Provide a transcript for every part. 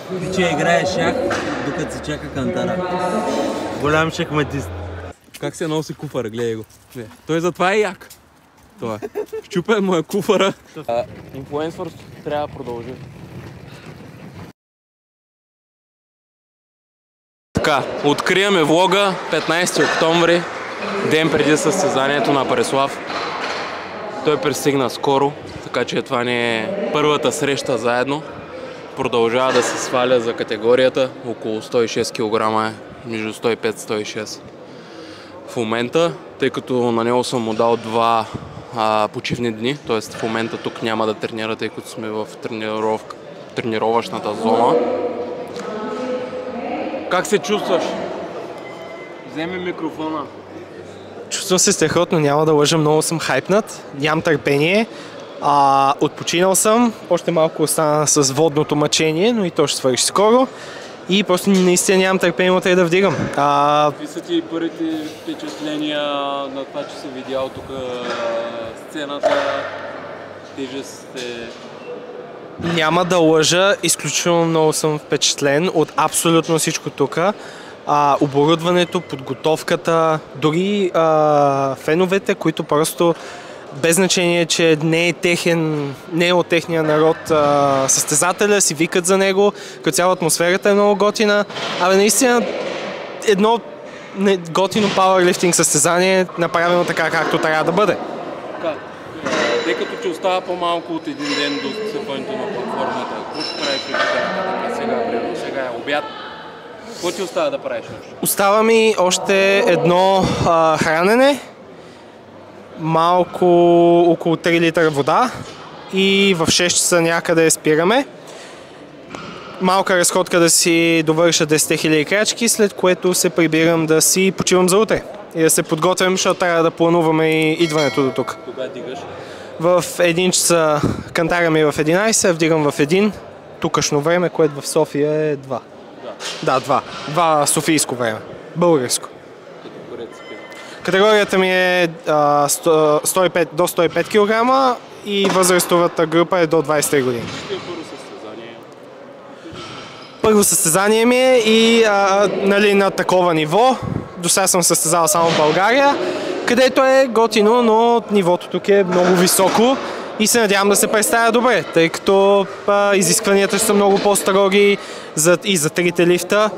Пиче играе шах, докато се чака кантара. Голям шахматист. Как се носи куфара, гледай го. Той затова е як. Това. Щупен му е куфара. Инфлуенсърс трябва да продължи. Така, откриваме влога 15 октомври, ден преди състезанието на Преслав. Той пристигна скоро, така че това не е първата среща заедно. Продължава да се сваля за категорията, около 106 кг е, между 105-106 в момента, тъй като на него съм му дал 2 почивни дни, т.е. в момента тук няма да тренира, тъй като сме в тренировъчната зона. Как се чувстваш? Вземи микрофона. Чувствам се страхотно, няма да лъжа, много съм хайпнат, нямам търпение. Отпочинал съм, още малко остана с водното мъчение, но и то ще свърши скоро. И просто наистина нямам търпение утре да вдигам. Какви са ти първите впечатления на това, че си видял тук сцената, тежест е... Няма да лъжа, изключително много съм впечатлен от абсолютно всичко тук. Оборудването, подготовката, дори феновете, които просто без значение, че не е от техния народ състезателя, си викат за него, като цяло атмосферата е много готина. Абе наистина едно готино пауърлифтинг състезание, направено така, както трябва да бъде. Тъй като ти остава по-малко от един ден до стъпването на платформата, какво ще правиш сега е обяд? Какво ти остава да правиш още? Остава ми още едно хранене, малко около 3 литра вода и в 6 часа някъде спираме. Малка разходка да си довърша 10 000 крачки, след което се прибирам да си почивам за утре и да се подготвям, защото трябва да плануваме и идването до тук. Кога дигаш? В 1 часа кантара ми е в 11, вдигам в 1 тукашно време, което в София е 2. Да, 2 софийско време, българско. Категорията ми е 105 до 105 кг и възрастовата група е до 23 години. Първо състезание ми е и на такова ниво. До сега съм състезал само в България, където е готино, но нивото тук е много високо и се надявам да се представя добре, тъй като изискванията са много по-строги и за 3 лифта.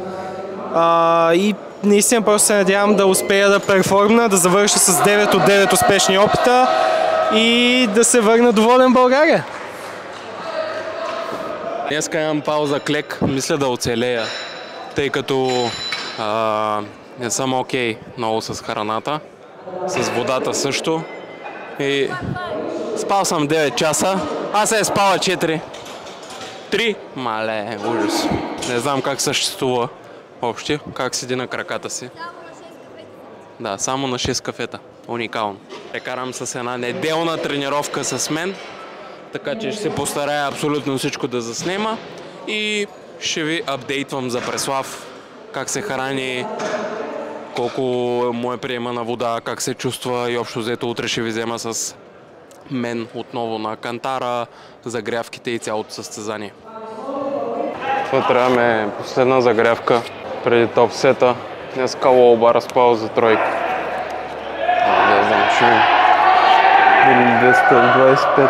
И наистина просто се надявам да успея да перформна, да завърша с 9 от 9 успешни опита и да се върна доволен в България. Днеска имам пауза клек, мисля да оцелея, тъй като не съм окей много с храната, с водата също. И спал съм 9 часа, аз е спала 4. 3? Мале, ужас. Не знам как съществува въобще, как седи на краката си. Да, само на 6 кафета. Уникално. Прекарам с една неделна тренировка с мен, така че ще се постарая абсолютно всичко да заснема и ще ви апдейтвам за Преслав, как се храни, колко му е приема на вода, как се чувства и общо взето утре ще ви взема с мен отново на кантара, загрявките и цялото състезание. Това трябва да ме последна загрявка преди топ сета. Днеска лоу-бар спал за тройка. Не знам, ще ви. Или 225.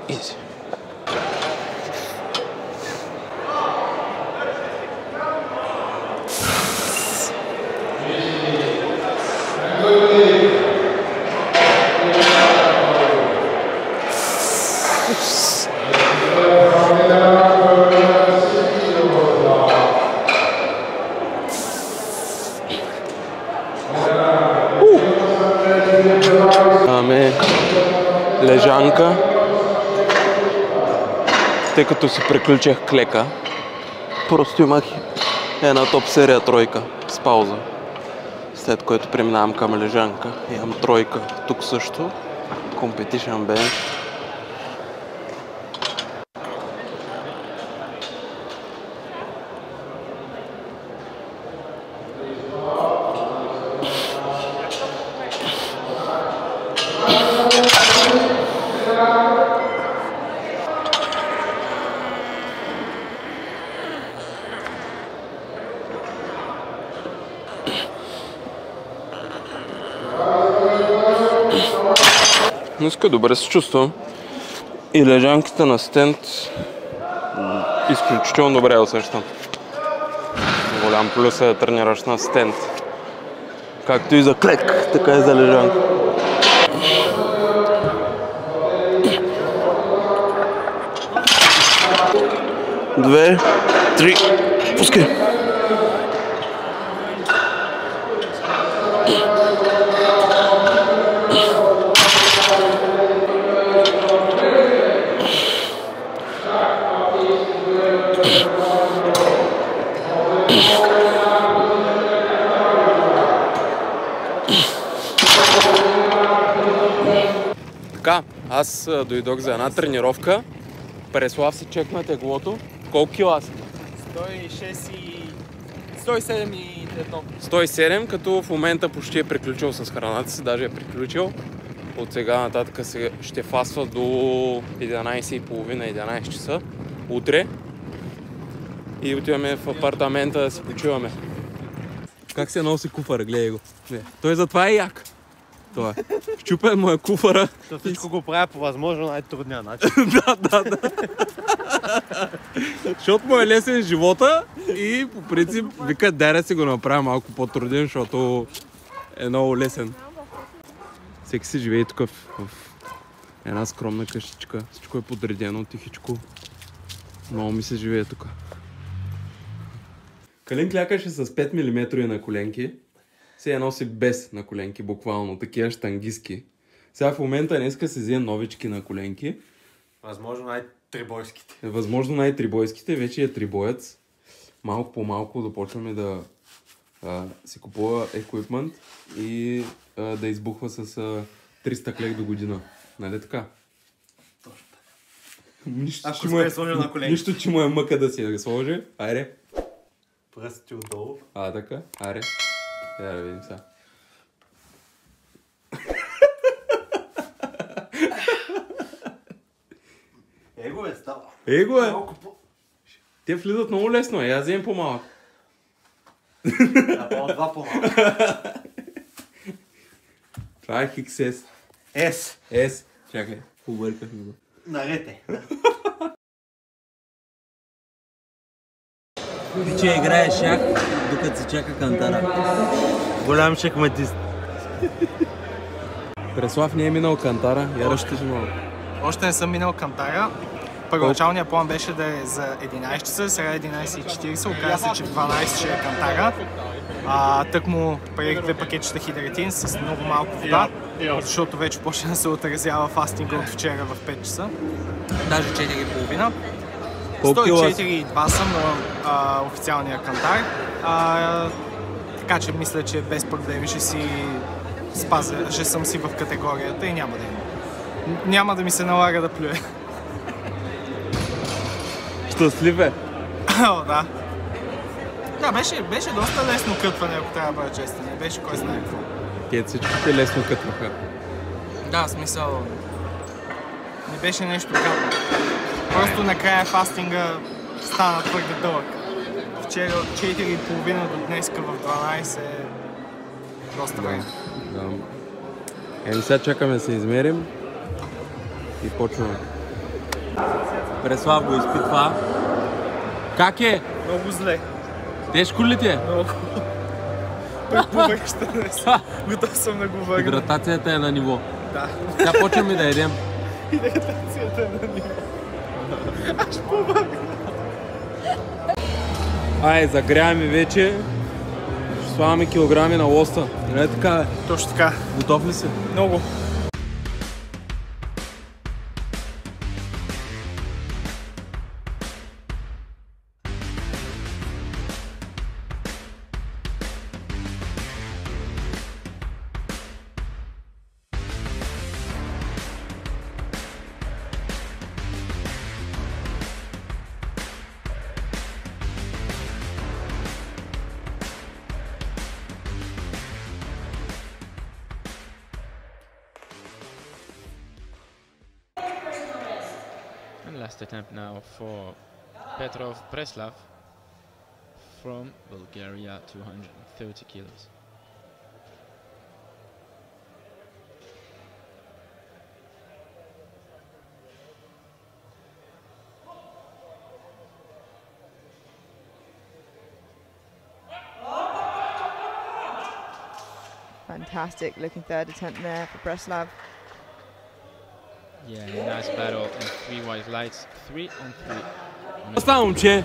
Easy. Имаме лежанка, тъй като си приключих клека. Просто имах една топ серия тройка с пауза, след което преминавам към лежанка. Имам тройка тук също, Competition Bench. Днеска добре се чувствам. И лежанките на стенд изключително добре усещам. Голям плюс е да тренираш на стенд. Както и за клек, така и за лежанка. Две, три, пускай! Така, аз дойдох за една тренировка. Преслав си чекна теглото. Колко кила си? 106 и... 107 и 1. 107, като в момента почти е приключил с храната си, даже е приключил. От сега нататък ще фасва до 11:30-11 часа утре. И отиваме в апартамента да си почиваме. Как се носи куфара, гледай го. Той затова е як. Това е. Щупен му е куфара. То всичко го правя по възможно най-трудния начин. Да. Защото му е лесен живота и по принцип вика дай да си го направя малко по-труден, защото е много лесен. Всеки си живее тук в една скромна къщичка. Всичко е подредено, тихичко. Много ми се живее тук. Калин клякаше с 5 мм на коленки. Сега носи без на коленки, буквално, такива щангистки. Сега в момента днеска се взе новички на коленки. Възможно най-трибойските. Възможно най-трибойските, вече е трибоец. Малко по малко да почваме да си купува еквипмент и да избухва с 300 клек до година. Нали така? Точно така. Нищо, Ако сте сложил на коленки. Нищо, че му е мъка да си ги сложи. Айде. Пръстите отдолу. Така. Айде. Я да видим сега. Его е става. Его е! Малко по... Те влизат много лесно, я взем по-малък. Два по-малко. Това е XS. Ес. S. Чакай, побъркахме го. Наред е. Че играе шах, докато се чака кантара. Голям шахматист. Преслав не е минал кантара, я разчиташ малко. Още не съм минал кантара. Първоначалният план беше да е за 11 часа, сега е 11:40, оказа се, че в 12 ще е кантара. Тък му приех 2 пакетчета хидратин с много малко вода, защото вече почна да се отразява фастинга от вчера в 5 часа. Даже 4:30. 104,2 съм на официалния кантар, така че мисля, че без проблеми ще си спазя, ще съм си в категорията и няма да има. Няма да ми се налага да плюе. Щастлив е. О, да. Да, беше доста лесно кътване, ако трябва да бъда честен. Не беше кой знае какво. Те всичките лесно кътваха. Да, смисъл... Не беше нещо гадно. Просто накрая фастинга стана твърде дълъг. Вчера от 4:30 до днеска в 12 е доста време. Да. Сега чакаме да се измерим и почваме. Преслав го изпитва. Как е? Много зле. Тежко ли ти е? Много. Предповърща днес. Готов съм да го върна. Хидратацията е на ниво. Да. Сега почваме да едем. Хидратацията е на ниво. Аз по-бърна. Загряваме вече. Ще слагаме килограми на лоста. Не е така? Точно така. Готов ли си? Много. Last attempt now for Petrov Preslav from Bulgaria, 230 kilos. Fantastic looking third attempt there for Preslav. Yeah, nice battle and 3 white lights, 3 on 3. Остава, момче!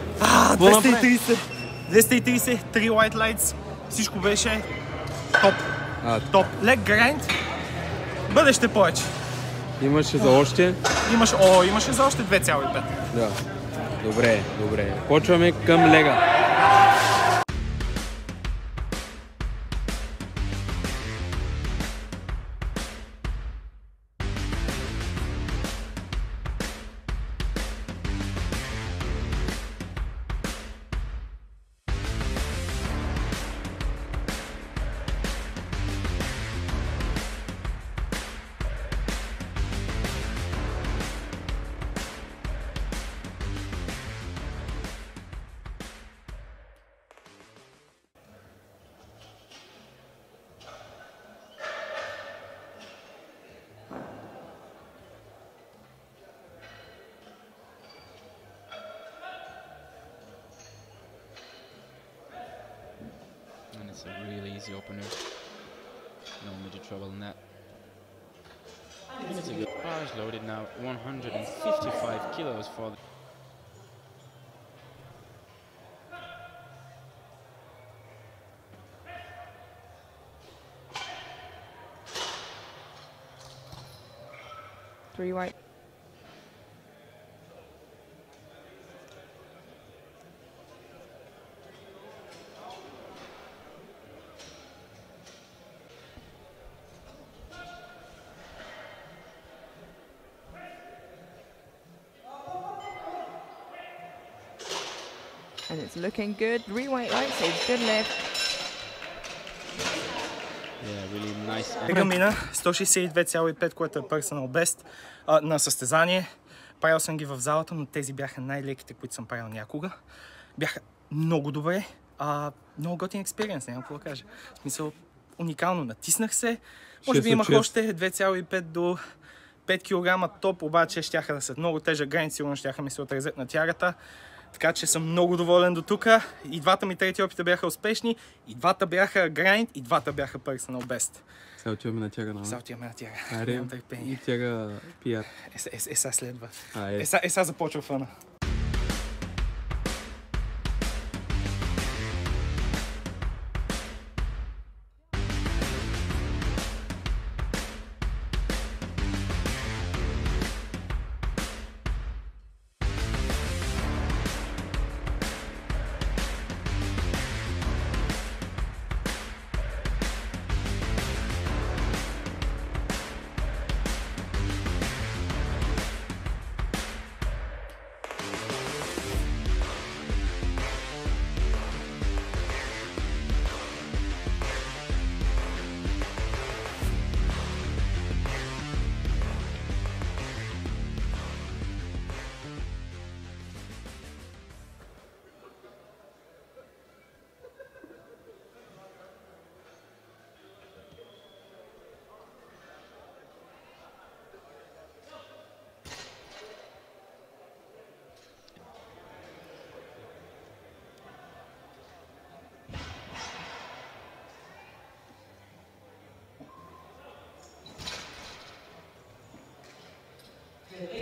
230, 3 white lights, всичко беше топ. Топ. Лек грайнд, бъдеще повече. Имаше за още? Имаше за още 2,5. Да. Добре, добре. Почваме към лега. And it's a really easy opener. No major trouble in that. And it's a good barge loaded now. 155 kilos for the Three white. And it's looking good. 3 white lights, so good lift. yeah, really nice. Тега мина 162,5, което е personal best на състезание. Правил съм ги в залата, но тези бяха най-леките, които съм правил някога. Бяха много добре. Много готин експириенс, няма какво да кажа. В смисъл, уникално натиснах се. Може би имах още 2,5 до 5 кг топ, обаче щяха да са много тежък грайнд, сигурно щяха ми се отрезат на тягата. Така че съм много доволен до тук. И двата ми трети опита бяха успешни, и двата бяха грайнд, и двата бяха personal best. Сега отиваме на тяга, Сега отиваме на тяга. Аре, Нямам търпение. и тяга PR. Сега следва. Айде. Сега започва фъна.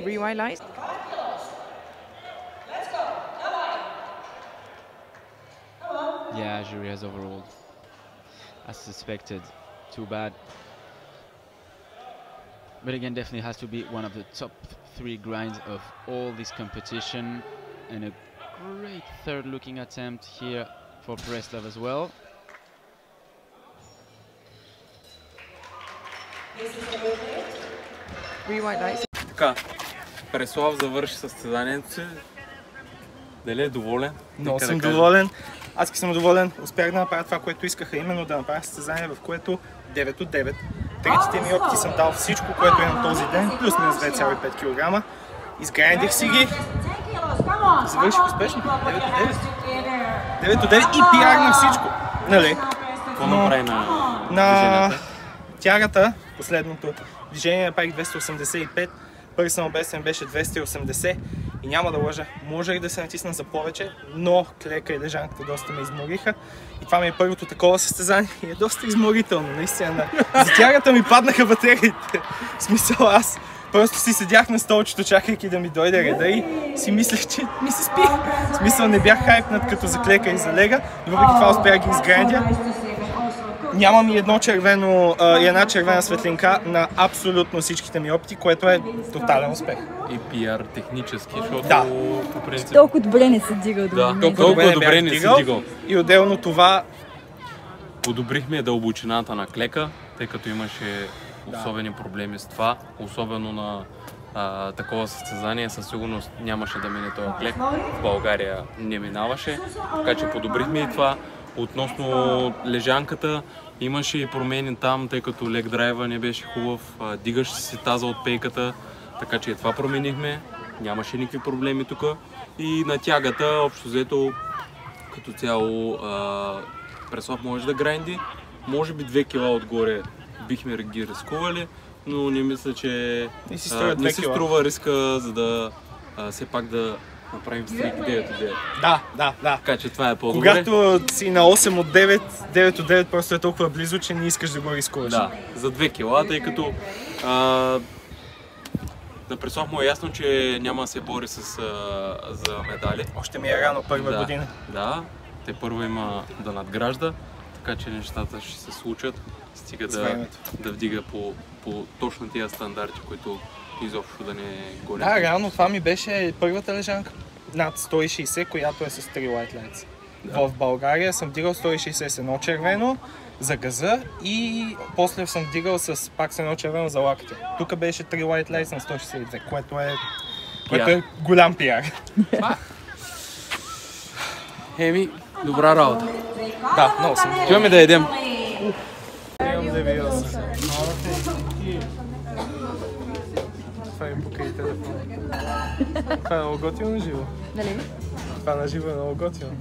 Three white lights. Yeah, jury has overruled. As suspected. Too bad. But again, definitely has to be one of the top 3 grinds of all this competition. And a great third looking attempt here for Preslav as well. Three white lights. Така, Преслав завърши състезанието си. Дали е доволен? Много съм доволен. Аз съм доволен. Успях да направя това, което искаха, именно да направя състезание, в което 9 от 9. Третите ми опити съм дал всичко, което е на този ден, плюс минус 2,5 кг. Изграйндих си ги. Завърших успешно. 9 от 9. 9 от 9 и пиар на всичко. Нали? Какво направи на тягата, последното движение направих 285, personal best беше 280 И няма да лъжа, можех да се натисна за повече, но клека и лежанката доста ме измориха. И това ми е първото такова състезание и е доста изморително, наистина. За тягата ми паднаха батериите. В смисъл, аз просто си седях на столчето, чакайки да ми дойде реда и си мислех, че ми се спи. В смисъл, не бях хайпнат като за клека и за лега, но въпреки това успях да ги изградя. Нямам и една червена светлинка на абсолютно всичките ми опити, което е тотален успех. И пиар технически, защото Да. по принцип... Толкова добре не се дига до Да, момента. толкова добре не се дигал. И отделно това... Подобрихме дълбочината на клека, тъй като имаше особени проблеми с това, особено на такова състезание, със сигурност нямаше да мине този клек. В България не минаваше, така че подобрихме и това. Относно лежанката, имаше и промени там, тъй като лег драйва не беше хубав, дигаше си таза от пейката, така че и това променихме, нямаше никакви проблеми тук. И на тягата, общо взето, като цяло, преслав може да грайнди, може би 2 кила отгоре бихме ги рискували, но не мисля, че Не си струва риска, за да все пак да направим стрик 9 от 9. Да. Така че това е по-добре. Когато си на 8 от 9, 9 от 9 просто е толкова близо, че не искаш да го рискуваш. Да, за 2 кила, тъй като на Преслав му е ясно, че няма да се бори за медали. Още ми е рано, първа година. Да, те първо има да надгражда, така че нещата ще се случат, стига да вдига по точно тия стандарти, които изобщо да не горе. Да, реално това ми беше първата лежанка над 160, която е с 3 white lights. Да. В България съм вдигал 160 с едно червено за газа и после съм вдигал пак с едно червено за лакътя. Тук беше 3 white lights на 162, което е голям пиар. Еми, добра работа. Да, много съм. Отиваме да едем. Това ми покри телефона. Това е много готино на живо. Нали? Това на живо е много готино.